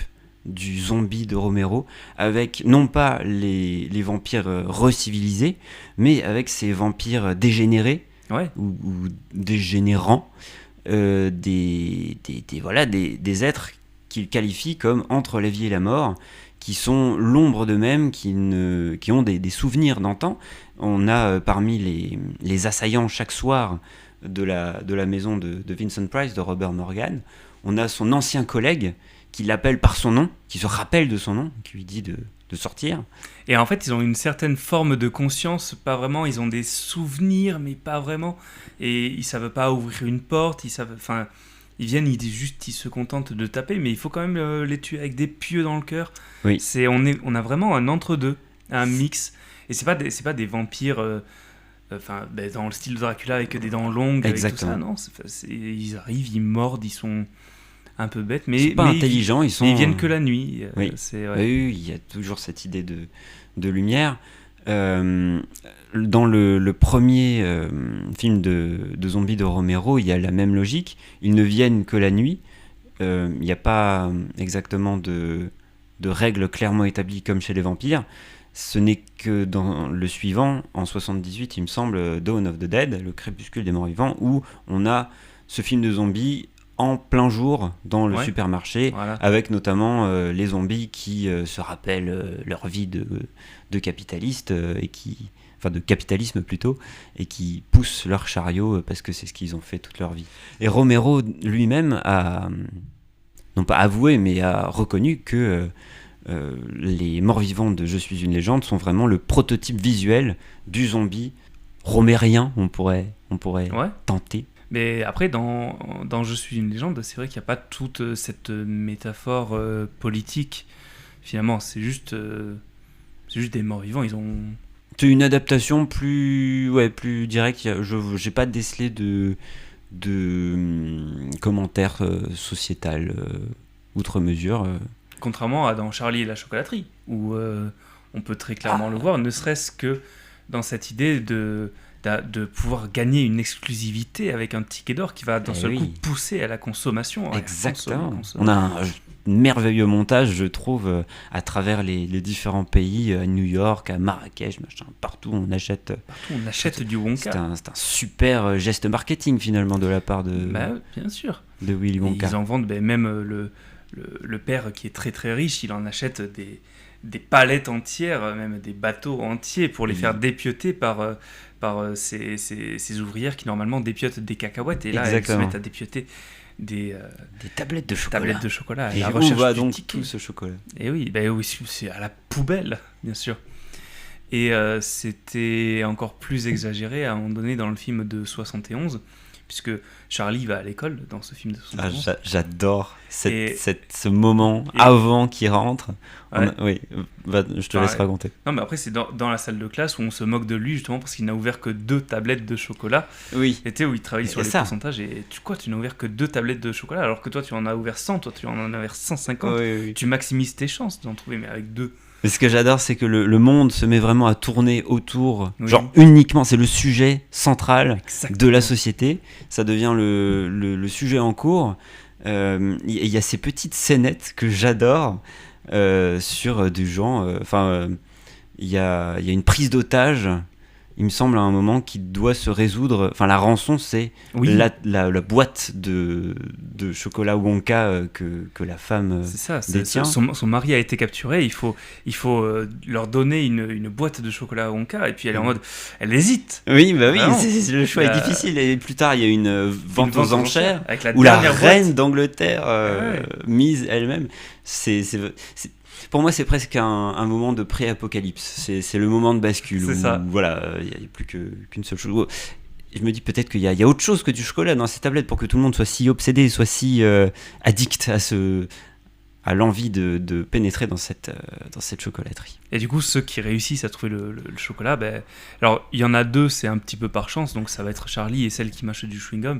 du zombie de Romero, avec non pas les vampires recivilisés, mais avec ces vampires dégénérés, ou dégénérants, des êtres qu'il qualifie comme entre la vie et la mort, qui sont l'ombre d'eux-mêmes, qui ont des souvenirs d'antan. On a parmi les assaillants chaque soir de la maison de Vincent Price, de Robert Morgan, on a son ancien collègue qui l'appelle par son nom, qui se rappelle de son nom, qui lui dit de sortir. Et en fait, ils ont une certaine forme de conscience, pas vraiment, ils ont des souvenirs, mais pas vraiment. Et ils savent pas ouvrir une porte, ils viennent, ils se contentent de taper, mais il faut quand même les tuer avec des pieux dans le cœur. Oui. On a vraiment un entre-deux, un mix. Et c'est pas des vampires dans le style de Dracula avec des dents longues. Exactement. Avec tout ça, non. Ils arrivent, ils mordent, ils sont un peu bêtes, mais pas intelligents. Ils viennent que la nuit. Oui. Oui, il y a toujours cette idée de lumière. Dans le premier film de zombies de Romero, il y a la même logique. Ils ne viennent que la nuit. Il n'y a pas exactement de règles clairement établies comme chez les vampires. Ce n'est que dans le suivant, en 78, il me semble, Dawn of the Dead, le crépuscule des morts vivants, où on a ce film de zombies en plein jour dans le supermarché, avec notamment les zombies qui se rappellent leur vie de capitaliste de capitalisme plutôt, et qui poussent leur chariot parce que c'est ce qu'ils ont fait toute leur vie. Et Romero lui-même a, non pas avoué, mais a reconnu que les morts-vivants de Je suis une légende sont vraiment le prototype visuel du zombie romérien, on pourrait tenter. Mais après, dans Je suis une légende, c'est vrai qu'il n'y a pas toute cette métaphore politique. Finalement, c'est juste des morts-vivants. Ils ont C'est une adaptation plus directe. J'ai pas décelé de commentaires sociétal outre mesure. Contrairement à dans Charlie et la chocolaterie, où on peut très clairement le voir, ne serait-ce que dans cette idée de pouvoir gagner une exclusivité avec un ticket d'or qui va d'un seul coup pousser à la consommation. Exactement. On a un merveilleux montage, je trouve, à travers les différents pays, à New York, à Marrakech, machin, partout on achète du Wonka. C'est un super geste marketing finalement de la part de, bien sûr. de Willy Wonka. Et ils en vendent même le père qui est très très riche, il en achète des palettes entières, même des bateaux entiers pour les faire dépioter par ces ouvrières qui normalement dépiotent des cacahuètes, et là elles se mettent à dépioter des tablettes de chocolat. Et la recherche va donc tout ce chocolat. Et oui, c'est à la poubelle, bien sûr. Et c'était encore plus exagéré à un moment donné dans le film de 71, puisque Charlie va à l'école dans ce film de 71. J'adore ce moment avant qu'il rentre. Ouais. Je te laisse raconter. Non, mais après, c'est dans la salle de classe où on se moque de lui, justement, parce qu'il n'a ouvert que 2 tablettes de chocolat. Oui. Et où il travaille sur les pourcentages. Et tu n'as ouvert que 2 tablettes de chocolat, alors que toi, tu en as ouvert 100, toi, tu en as ouvert 150. Oui. Tu maximises tes chances d'en trouver, mais avec 2. Mais ce que j'adore, c'est que le monde se met vraiment à tourner autour, genre uniquement, c'est le sujet central de la société. Ça devient le sujet en cours. Il y a ces petites scénettes que j'adore sur du genre. Il y a une prise d'otage. Il me semble à un moment qui doit se résoudre. Enfin, la rançon, c'est la boîte de chocolat Wonka que la femme détient. Son mari a été capturé. Il faut leur donner une boîte de chocolat Wonka. Et puis elle est en mode, elle hésite. Oui, le choix est difficile. Et plus tard, il y a une vente aux enchères où la reine d'Angleterre mise elle-même. Pour moi, c'est presque un moment de pré-apocalypse. C'est le moment de bascule. C'est ça. Voilà, il n'y a plus qu'une seule chose. Et je me dis peut-être qu'il y a autre chose que du chocolat dans ces tablettes pour que tout le monde soit si obsédé, soit si addict à l'envie de pénétrer dans cette chocolaterie. Et du coup, ceux qui réussissent à trouver le chocolat, alors il y en a 2, c'est un petit peu par chance, donc ça va être Charlie et celle qui mâche du chewing-gum.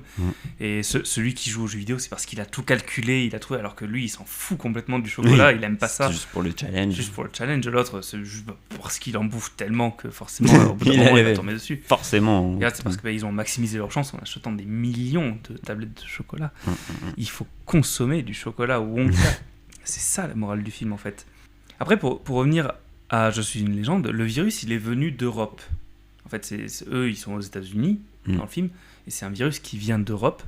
Et celui qui joue aux jeux vidéo, c'est parce qu'il a tout calculé, il a trouvé, alors que lui, il s'en fout complètement du chocolat, il aime pas ça. Juste pour le challenge. L'autre, c'est juste parce qu'il en bouffe tellement que forcément, au bout d'un moment, il va tomber dessus. Forcément. Et là, c'est parce qu'ils ont maximisé leur chance en achetant des millions de tablettes de chocolat. Il faut consommer du chocolat Wonka. C'est ça la morale du film en fait. Après, pour revenir à Je suis une légende, le virus il est venu d'Europe. En fait, eux ils sont aux États-Unis dans le film, et c'est un virus qui vient d'Europe.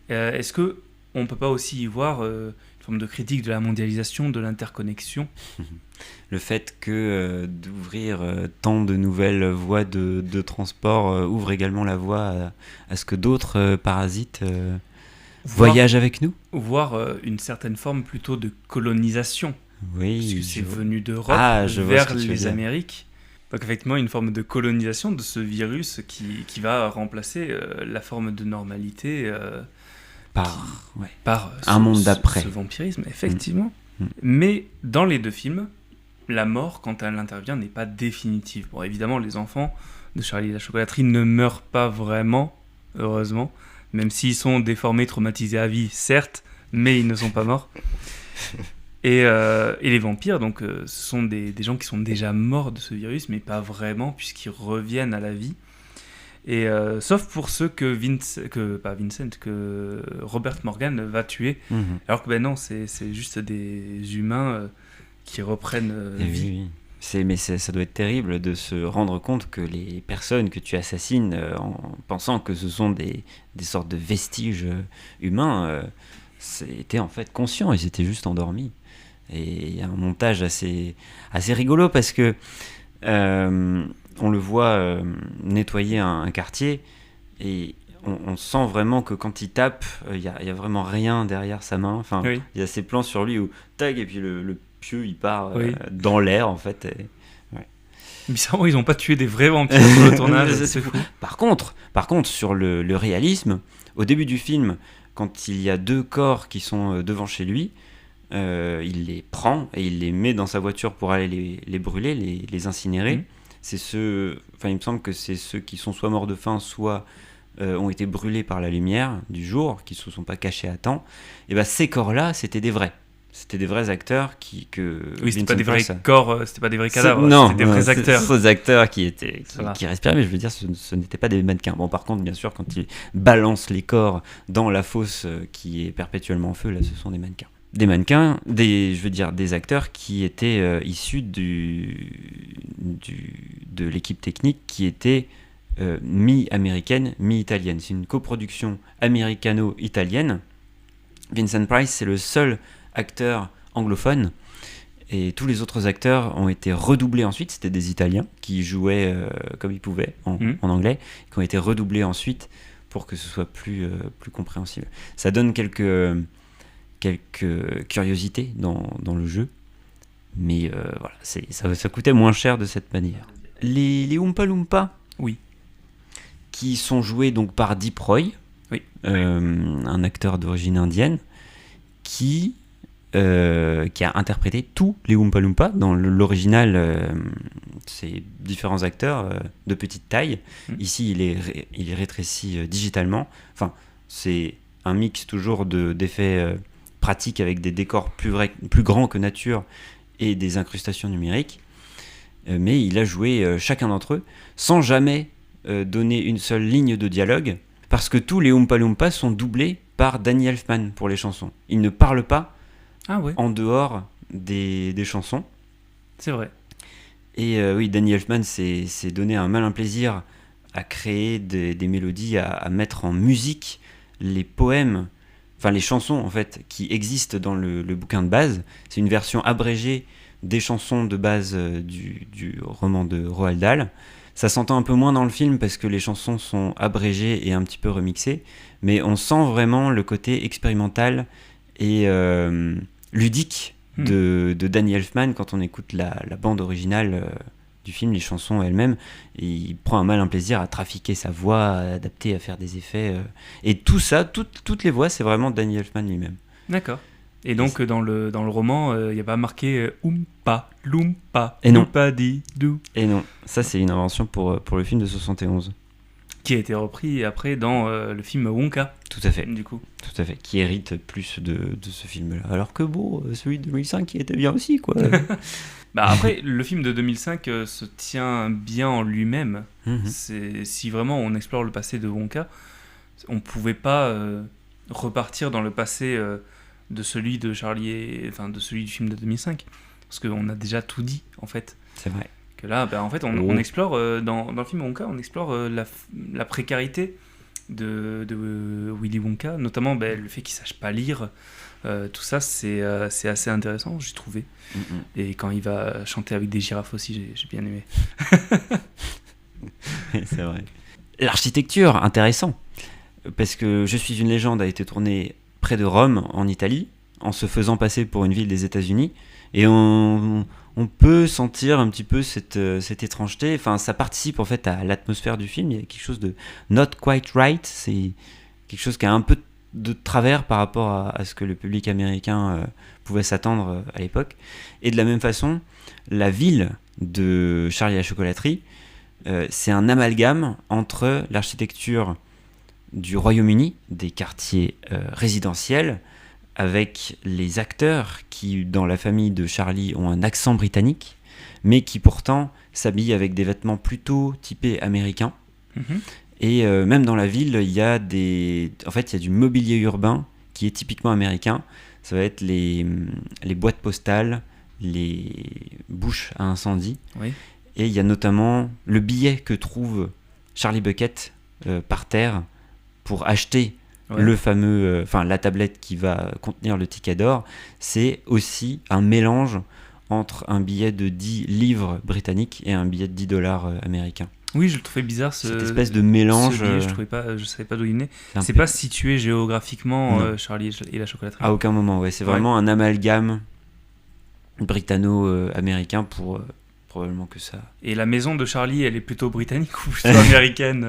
Est-ce qu'on peut pas aussi y voir une forme de critique de la mondialisation, de l'interconnexion ? Le fait que d'ouvrir tant de nouvelles voies de transport ouvre également la voie à ce que d'autres parasites voyage avec nous, voire une certaine forme plutôt de colonisation, puisque c'est venu d'Europe vers les Amériques. Donc effectivement une forme de colonisation de ce virus qui va remplacer la forme de normalité par un monde d'après, ce vampirisme, effectivement. Mais dans les 2 films, la mort, quand elle intervient, n'est pas définitive. Bon, évidemment, les enfants de Charlie et la chocolaterie ne meurent pas vraiment, heureusement, même s'ils sont déformés, traumatisés à vie, certes, mais ils ne sont pas morts. Et les vampires, donc, ce sont des gens qui sont déjà morts de ce virus, mais pas vraiment, puisqu'ils reviennent à la vie. Et sauf pour ceux que Robert Morgan va tuer. Alors que non, c'est juste des humains qui reprennent vie. Oui. Mais ça doit être terrible de se rendre compte que les personnes que tu assassines en pensant que ce sont des sortes de vestiges humains étaient en fait conscients, ils étaient juste endormis. Et il y a un montage assez rigolo parce que on le voit nettoyer un quartier et on sent vraiment que quand il tape, il y a vraiment rien derrière sa main. Enfin, il y a ces plans sur lui où tag et puis le pieu il part dans l'air en fait. Bizarrement, ils n'ont pas tué des vrais vampires sur le tournage. C'est fou. Par contre, sur le réalisme, au début du film, quand il y a 2 corps qui sont devant chez lui, il les prend et il les met dans sa voiture pour aller les brûler, les incinérer. il me semble que c'est ceux qui sont soit morts de faim, soit ont été brûlés par la lumière du jour, qui ne se sont pas cachés à temps. Et ben ces corps-là, c'était des vrais. C'était des vrais acteurs Oui, c'était pas des vrais corps, c'était pas des vrais cadavres, non, c'était des vrais acteurs. C'est des acteurs qui respiraient, mais je veux dire, ce n'étaient pas des mannequins. Bon, par contre, bien sûr, quand ils balancent les corps dans la fosse qui est perpétuellement en feu, là, ce sont des mannequins. Des acteurs qui étaient issus de l'équipe technique qui était mi-américaine, mi-italienne. C'est une coproduction américano-italienne. Vincent Price, c'est le seul acteur anglophone, et tous les autres acteurs ont été redoublés ensuite. C'était des Italiens qui jouaient comme ils pouvaient en anglais, qui ont été redoublés ensuite pour que ce soit plus compréhensible. Ça donne quelques curiosités dans le jeu, mais voilà, ça coûtait moins cher de cette manière. Les Oompa Loompa, oui, qui sont joués donc par Deep Roy, oui. Un acteur d'origine indienne qui a interprété tous les Oompa Loompa. Dans l'original, c'est différents acteurs de petite taille. Ici, il est rétréci digitalement. Enfin, c'est un mix toujours d'effets pratiques avec des décors plus grands que nature et des incrustations numériques. Mais il a joué chacun d'entre eux sans jamais donner une seule ligne de dialogue, parce que tous les Oompa Loompa sont doublés par Danny Elfman pour les chansons. Il ne parle pas en dehors des chansons. C'est vrai. Et oui, Danny Elfman s'est donné un malin plaisir à créer des mélodies, à mettre en musique les poèmes, enfin les chansons en fait, qui existent dans le bouquin de base. C'est une version abrégée des chansons de base du roman de Roald Dahl. Ça s'entend un peu moins dans le film parce que les chansons sont abrégées et un petit peu remixées, mais on sent vraiment le côté expérimental et ludique de Danny Elfman quand on écoute la bande originale du film, les chansons elles-mêmes. Et il prend un malin plaisir à trafiquer sa voix, à adapter, à faire des effets. Et tout ça, toutes les voix, c'est vraiment Danny Elfman lui-même. D'accord. Et donc, dans le roman, il n'y a pas marqué Oompa Loompa, et non. Loompa di dou. Et non, ça c'est une invention pour le film de 71. Qui a été repris après dans le film Wonka. Tout à fait. Du coup. Tout à fait. Qui hérite plus de ce film-là. Alors que bon, celui de 2005 qui était bien aussi, quoi. Bah après, le film de 2005 se tient bien en lui-même. Si vraiment on explore le passé de Wonka, on ne pouvait pas repartir dans le passé de celui de de celui du film de 2005, parce qu'on a déjà tout dit en fait. C'est vrai. Que là, en fait, on explore dans le film Wonka, on explore la précarité de Willy Wonka, notamment le fait qu'il sache pas lire. Tout ça, c'est assez intéressant, j'ai trouvé. Et quand il va chanter avec des girafes aussi, j'ai bien aimé. C'est vrai. L'architecture, intéressant, parce que Je suis une légende a été tourné près de Rome, en Italie, en se faisant passer pour une ville des États-Unis, et on peut sentir un petit peu cette étrangeté. Enfin, ça participe en fait à l'atmosphère du film. Il y a quelque chose de not quite right. C'est quelque chose qui a un peu de travers par rapport à ce que le public américain pouvait s'attendre à l'époque. Et de la même façon, la ville de Charlie et la chocolaterie, c'est un amalgame entre l'architecture du Royaume-Uni, des quartiers résidentiels, avec les acteurs qui, dans la famille de Charlie, ont un accent britannique, mais qui pourtant s'habillent avec des vêtements plutôt typés américains. Et même dans la ville, il y a du mobilier urbain qui est typiquement américain. Ça va être les boîtes postales, les bouches à incendie. Oui. Et il y a notamment le billet que trouve Charlie Bucket par terre pour acheter le fameux, la tablette qui va contenir le ticket d'or. C'est aussi un mélange entre un billet de 10 livres britanniques et un billet de 10 dollars américains. Oui, je le trouvais bizarre cette espèce de mélange. Je savais pas d'où il venait. C'est pas situé géographiquement, Charlie et la chocolaterie. À aucun moment, ouais. C'est vraiment un amalgame britanno-américain pour probablement que ça. Et la maison de Charlie, elle est plutôt britannique ou plutôt américaine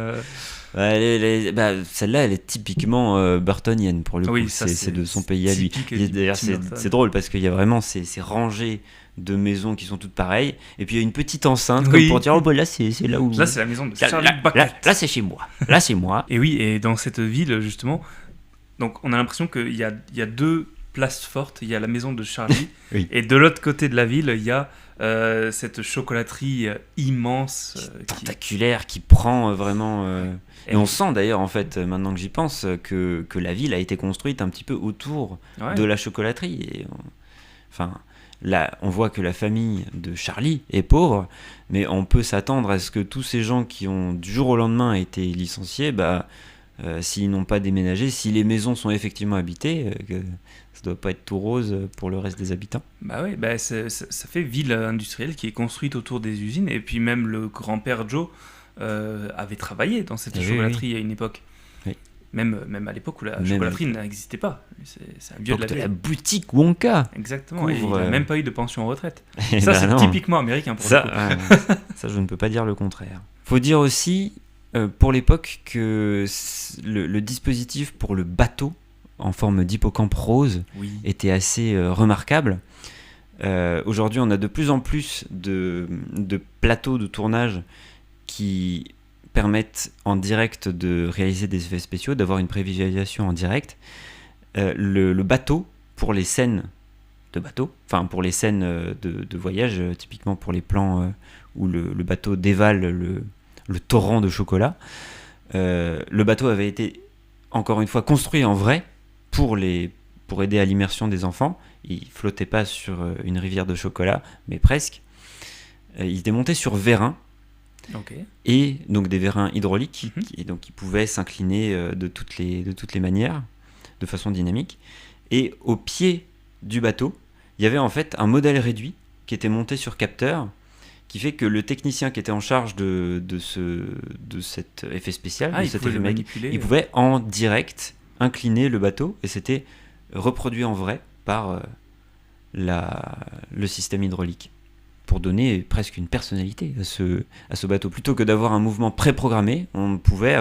Celle-là, elle est typiquement burtonienne pour le coup. Oui, ça, c'est de son pays à lui. typique Et d'ailleurs, Tim Burton. c'est drôle parce qu'il y a vraiment ces rangées de maisons qui sont toutes pareilles. Et puis il y a une petite enceinte Oui. comme pour dire là, c'est là où. Là, c'est la maison de Là, Charlie là, Bucket. là, c'est chez moi. Là, c'est moi. Et oui, et dans cette ville, justement, donc on a l'impression qu'il y a deux places fortes. Il y a la maison de Charlie, Oui. et de l'autre côté de la ville, il y a cette chocolaterie immense. Tentaculaire qui prend vraiment. Et Et on sent d'ailleurs, en fait, maintenant que j'y pense, que la ville a été construite un petit peu autour Ouais. de la chocolaterie. Et enfin, là, on voit que la famille de Charlie est pauvre, mais on peut s'attendre à ce que tous ces gens qui ont du jour au lendemain été licenciés, s'ils n'ont pas déménagé, si les maisons sont effectivement habitées, que ça doit pas être tout rose pour le reste des habitants. Bah oui, ça fait ville industrielle qui est construite autour des usines, et puis même le grand-père Joe avait travaillé dans cette Oui, chocolaterie à une époque. Oui. Même à l'époque où la Même chocolaterie n'existait pas. C'est un vieux de la Donc de la vieille. boutique Wonka. Exactement, et il couvre, n'a même pas eu de pension en retraite. Eh Ça, ben c'est non. typiquement américain pour Ça, le coup. ça, je ne peux pas dire le contraire. Faut dire aussi, pour l'époque, que le dispositif pour le bateau en forme d'hippocampe rose Oui. était assez remarquable. Aujourd'hui, on a de plus en plus de plateaux de tournage qui permettent en direct de réaliser des effets spéciaux, d'avoir une prévisualisation en direct. Le bateau, pour les scènes de bateau, enfin pour les scènes de voyage, typiquement pour les plans où le bateau dévale le torrent de chocolat, le bateau avait été, encore une fois, construit en vrai pour aider à l'immersion des enfants. Il flottait pas sur une rivière de chocolat, mais presque. Il était monté sur vérin, Ok. et donc des vérins hydrauliques, Mhm. qui pouvaient s'incliner de toutes les manières, de façon dynamique. Et au pied du bateau, il y avait en fait un modèle réduit qui était monté sur capteur, qui fait que le technicien qui était en charge de cet effet spécial, de Il cet pouvait effet le mag, manipuler. il pouvait en direct incliner le bateau, et c'était reproduit en vrai par le système hydraulique, pour donner presque une personnalité à ce bateau. Plutôt que d'avoir un mouvement préprogrammé, on pouvait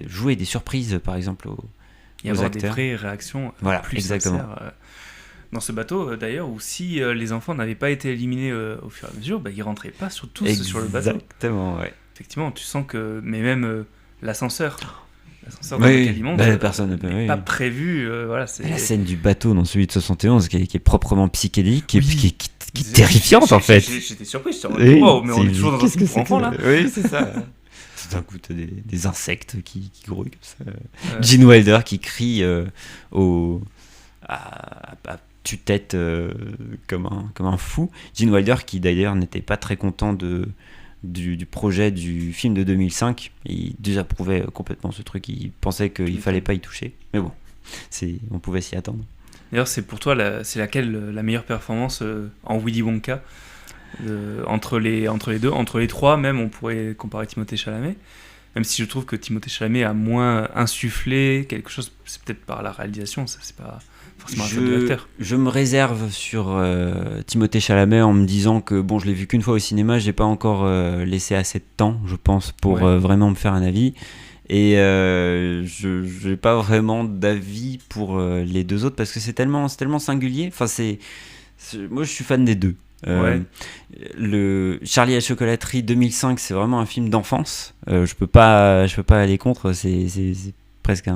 jouer des surprises, par exemple, y aux avoir des acteurs. vraies réactions Voilà, plus exactement. sincères dans ce bateau, d'ailleurs, où si les enfants n'avaient pas été éliminés au fur et à mesure, ils rentraient pas tous sur le bateau. Exactement, ouais. Effectivement, tu sens que... Mais même l'ascenseur dans Oui, lequel ils montent, personne ne peut. n'est Oui. pas prévu. Voilà, c'est... La scène du bateau dans celui de 71 qui est proprement psychédélique, Oui. qui est terrifiante en fait. J'étais surpris, j'étais en mode, Oui, wow, mais on est c'est- toujours dans un qu'est-ce film que pour enfants, là. Oui, c'est ça. Tout d'un coup, t'as des insectes qui grouillent comme ça. Euh, Gene Wilder qui crie à tue-tête comme un fou. Gene Wilder qui d'ailleurs n'était pas très content du projet du film de 2005. Il désapprouvait complètement ce truc. Il pensait qu'il fallait pas y toucher. Mais bon, on pouvait s'y attendre. D'ailleurs, c'est pour toi, c'est laquelle la meilleure performance en Willy Wonka entre les deux, entre les trois même, on pourrait comparer Timothée Chalamet, même si je trouve que Timothée Chalamet a moins insufflé quelque chose, c'est peut-être par la réalisation, ça c'est pas forcément un choix de l'acteur. Je me réserve sur Timothée Chalamet en me disant que bon, je l'ai vu qu'une fois au cinéma, j'ai pas encore laissé assez de temps, je pense, pour Ouais. vraiment me faire un avis. Et je n'ai pas vraiment d'avis pour les deux autres parce que c'est tellement singulier. Enfin, moi, je suis fan des deux. Ouais. Le Charlie et la chocolaterie 2005, c'est vraiment un film d'enfance. Je peux pas aller contre. C'est presque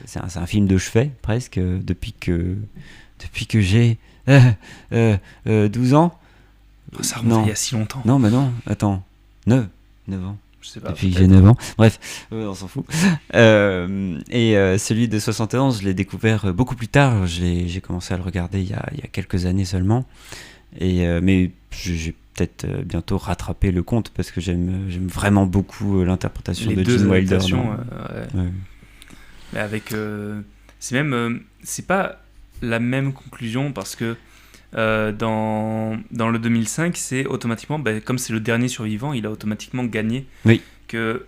c'est un film de chevet presque depuis que j'ai 12 ans. Ça remonte Non. il y a si longtemps. Non, mais non. Attends, 9 ans. Je sais pas. Depuis que peut-être. j'ai 9 ans. Bref, on s'en fout. Celui de 71, je l'ai découvert beaucoup plus tard. J'ai commencé à le regarder il y a quelques années seulement. Mais j'ai peut-être bientôt rattrapé le compte parce que j'aime vraiment beaucoup l'interprétation Les de deux Gene Wilder. adaptations, Ouais. ouais. Mais avec c'est même c'est pas la même conclusion parce que dans le 2005 c'est automatiquement comme c'est le dernier survivant, il a automatiquement gagné. Oui. Que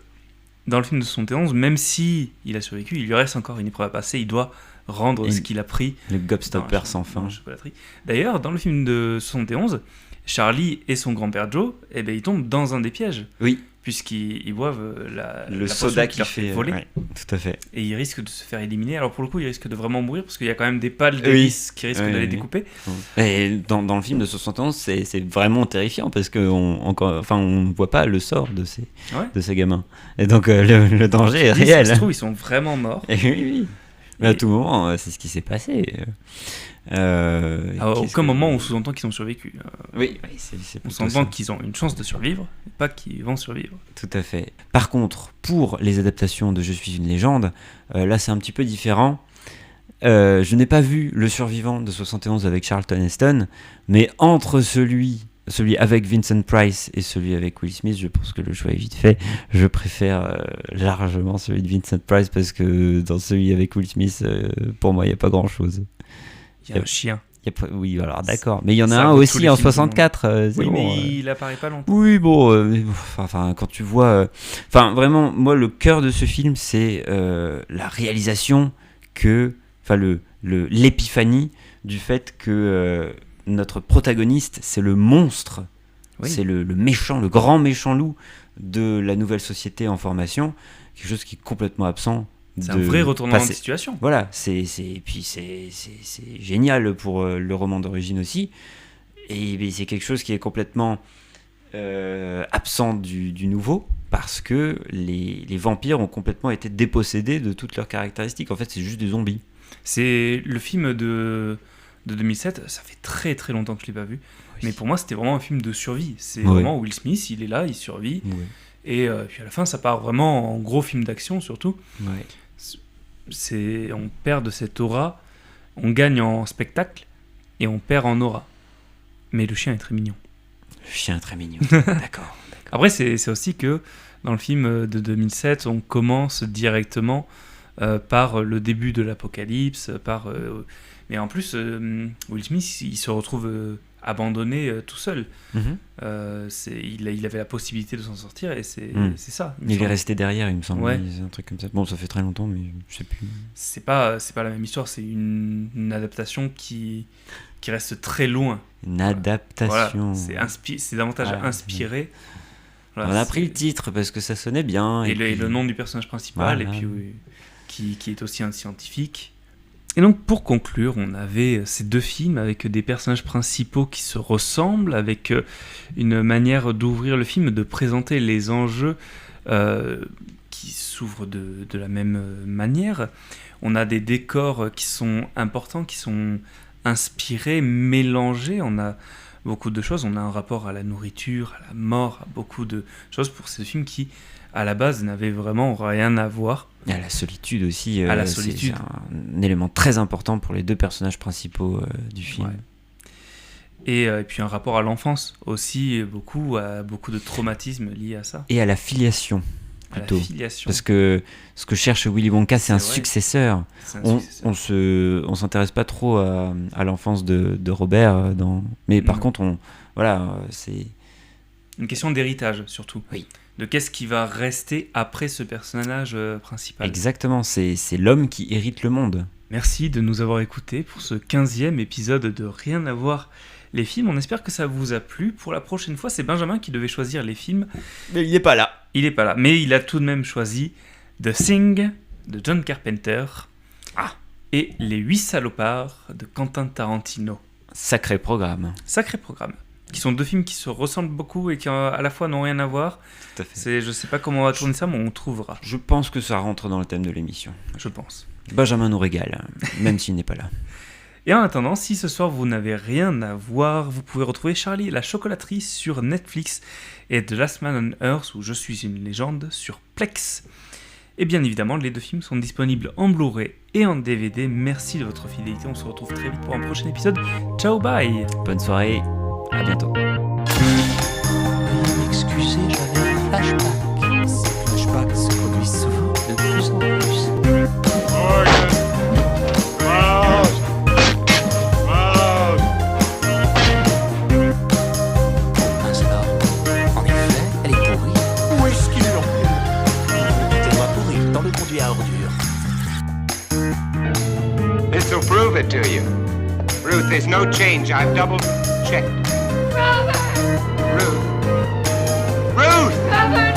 dans le film de 71, même si il a survécu, il lui reste encore une épreuve à passer, il doit rendre ce qu'il a pris Le gobstopper dans sans dans fin. la chocolaterie. D'ailleurs, dans le film de 71, Charlie et son grand-père Joe, ils tombent dans un des pièges. Oui. puisqu'ils boivent Le la soda potion qui leur fait fait voler. ouais, tout à fait. Et ils risquent de se faire éliminer. Alors pour le coup, ils risquent de vraiment mourir parce qu'il y a quand même des pales de Oui. vis qui risquent Oui, de les oui. découper. Et dans le film de 71, c'est vraiment terrifiant parce qu'on ne voit pas le sort de ces gamins. Et donc le danger est Si réel. ça se trouve, ils sont vraiment morts. Et oui. Mais à tout moment, c'est ce qui s'est passé. À aucun moment on sous-entend qu'ils ont survécu. Oui, c'est On plutôt s'entend ça. qu'ils ont une chance de survivre, mais pas qu'ils vont survivre. Tout à fait. Par contre, pour les adaptations de Je suis une légende, là c'est un petit peu différent. Je n'ai pas vu Le Survivant de 71 avec Charlton Heston, mais entre celui avec Vincent Price et celui avec Will Smith, je pense que le choix est vite fait. Je préfère largement celui de Vincent Price parce que dans celui avec Will Smith, pour moi, il n'y a pas grand-chose. Il y a un chien. Oui, alors d'accord. Mais il y en a Ça un vaut tous aussi les en films du 64. Oui, mais il apparaît pas longtemps. Oui, bon, enfin, quand tu vois... Enfin, vraiment, moi, le cœur de ce film, c'est la réalisation enfin, l'épiphanie du fait que notre protagoniste, c'est le monstre, Oui. c'est le méchant, le grand méchant loup de la nouvelle société en formation, quelque chose qui est complètement absent. C'est un vrai retournement de situation. Voilà, c'est génial pour le roman d'origine aussi, et c'est quelque chose qui est complètement absent du nouveau, parce que les vampires ont complètement été dépossédés de toutes leurs caractéristiques. En fait, c'est juste des zombies. C'est le film de 2007, ça fait très très longtemps que je l'ai pas vu, mais pour moi c'était vraiment un film de on C'est vraiment Will Smith, il est là, il survit, et puis à la fin ça part vraiment en gros film d'action surtout. On perd de cette aura, on gagne en spectacle et on perd en aura. Mais le chien est très mignon. Le chien est très mignon. D'accord. Après, c'est aussi que dans le film de 2007, on commence directement par le début de l'apocalypse, mais en plus, Will Smith, il se retrouve abandonné tout seul. Il avait la possibilité de s'en sortir et c'est ça. Il est resté derrière, il me semble. Ouais. C'est un truc comme ça. Bon, ça fait très longtemps, mais je sais plus. C'est pas la même histoire, c'est une adaptation qui reste très loin. Une adaptation. Voilà, c'est davantage inspiré. Voilà, on a pris le titre parce que ça sonnait bien. Et le nom du personnage principal, et puis qui est aussi un scientifique. Et donc pour conclure, on avait ces deux films avec des personnages principaux qui se ressemblent, avec une manière d'ouvrir le film, de présenter les enjeux qui s'ouvrent de la même manière. On a des décors qui sont importants, qui sont inspirés, mélangés. On a beaucoup de choses. On a un rapport à la nourriture, à la mort, à beaucoup de choses pour ces films qui, à la base, n'avaient vraiment rien à voir. Et à la solitude aussi. À la solitude. C'est un élément très important pour les deux personnages principaux du film. Ouais. Et puis un rapport à l'enfance aussi, beaucoup de traumatismes liés à ça. Et à la filiation. Plutôt. À la filiation. Parce que ce que cherche Willy Wonka, c'est un vrai. successeur. On s'intéresse pas trop à l'enfance de Robert, mais par contre, c'est une question d'héritage surtout. Oui. De qu'est-ce qui va rester après ce personnage principal. Exactement, c'est l'homme qui hérite le monde. Merci de nous avoir écoutés pour ce 15e épisode de Rien à voir les films. On espère que ça vous a plu. Pour la prochaine fois, c'est Benjamin qui devait choisir les films. Mais il n'est pas là. Il n'est pas là, mais il a tout de même choisi The Thing de John Carpenter et Les 8 salopards de Quentin Tarantino. Sacré programme. Sacré programme. Qui sont deux films qui se ressemblent beaucoup et qui à la fois n'ont rien à voir. Tout à fait. Je sais pas comment on va tourner ça, mais on trouvera. Je pense que ça rentre dans le thème de l'émission. Je pense. Benjamin nous régale, même s'il n'est pas là. Et en attendant, si ce soir vous n'avez rien à voir, vous pouvez retrouver Charlie et la chocolaterie sur Netflix et The Last Man on Earth ou Je suis une légende sur Plex. Et bien évidemment, les deux films sont disponibles en Blu-ray et en DVD. Merci de votre fidélité, on se retrouve très vite pour un prochain épisode. Ciao, bye. Bonne soirée, à bientôt. Veuillez m'excuser, j'avais un flashback. Ces flashbacks se produisent souvent de plus en plus. Mince alors, en effet, elle est pourrie. Où est-ce qu'ils l'ont mis? Mettez-moi pourri dans le conduit à ordures. This'll prove it to you. Ruth, there's no change. I've double-checked. Ruth! Ruth! Robert!